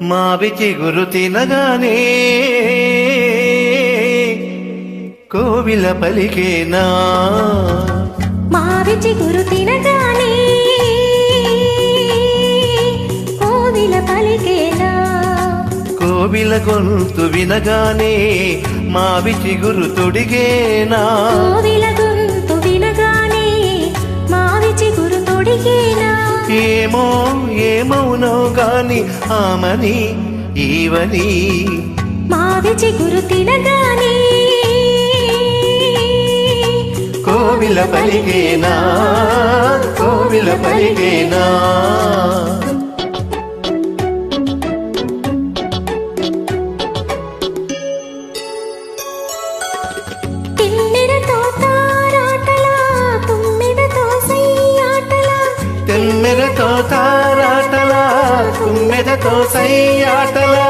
మావి చిగురు తినగానే కోవిల పలికేనా మావి చిగురు తినగానే కోవిల పలికేనా కోవిల గొంతు వినగానే మావి చిగురు తొడిగేనా కోవిల గొంతు వినగానే మావి చిగురు తొడిగేనా ఏమో ఏమౌనో గాని ఆమని ఈవని మావి చిగురు తినగానే కోవిల పలికేనా కోవిల పలికేనా తిమ్మెరతో తారాటలా తుమ్మెదతో సయ్యాటలా తెమ్మెరతో తారాటలా తుమ్మెదతో సయ్యాటలా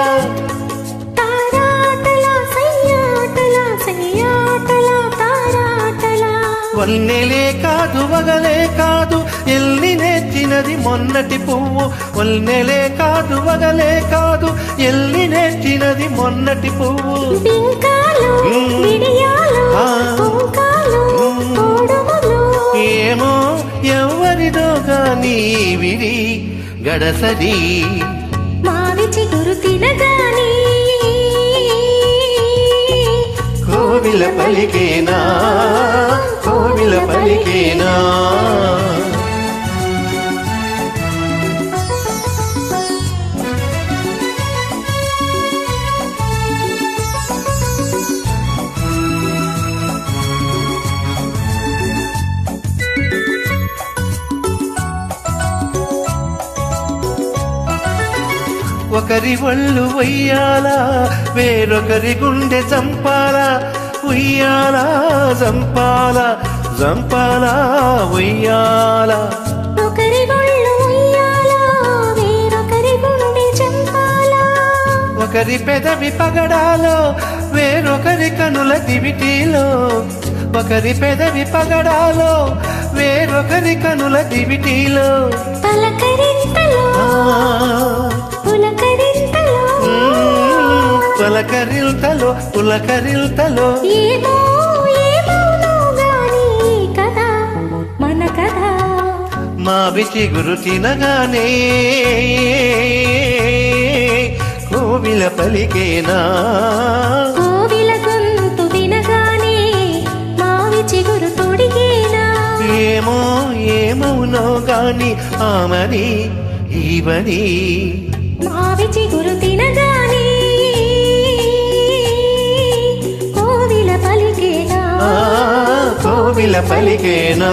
తారాటలా సయ్యాటలా సయ్యాటలా తారాటలా వన్నెలే కాదు వగలే కాదు ఎల్లి నేర్చినది మొన్నటి పువ్వు వన్నెలే కాదు వగలే కాదు ఎల్లి నేర్చినది మొన్నటి పువ్వు బింకాలు విడియాలు పుంకాలు తోడుములు ఏమో ఎవరిదో గాని విడి గడసది మావి చిగురు తినగానే కోవిల పలికేనా కోవిల పలికేనా ఒకరి ఒళ్ళు ఉయ్యాలా వేరొకరి గుండె చంపాలా ఉయ్యాలా చంపాలా చంపాలా ఉయ్యాలా ఒకరి ఒళ్ళు ఉయ్యాలా వేరొకరి గుండె చంపాలా ఒకరి పెదవి పగడాలో వేరొకరి కనుల దివిటీలో ఒకరి పెదవి పగడాలో వేరొకరి కనుల దివిటీలో పలకరింతలో పులకరింతలో పులకరిల్తలో పులకరిల్తలో ఏమో ఏమౌనో గాని కదా మన కథ మావి చిగురు తినగానే కోవిల పలికేనా కోవిల గొంతు వినగానే మావి చిగురు తొడిగేనా ఏమో ఏమౌనో గాని ఆమని ఈవని మావి చిగురు తినగానే కోవిల పలికేనా కోవిల పలికేనా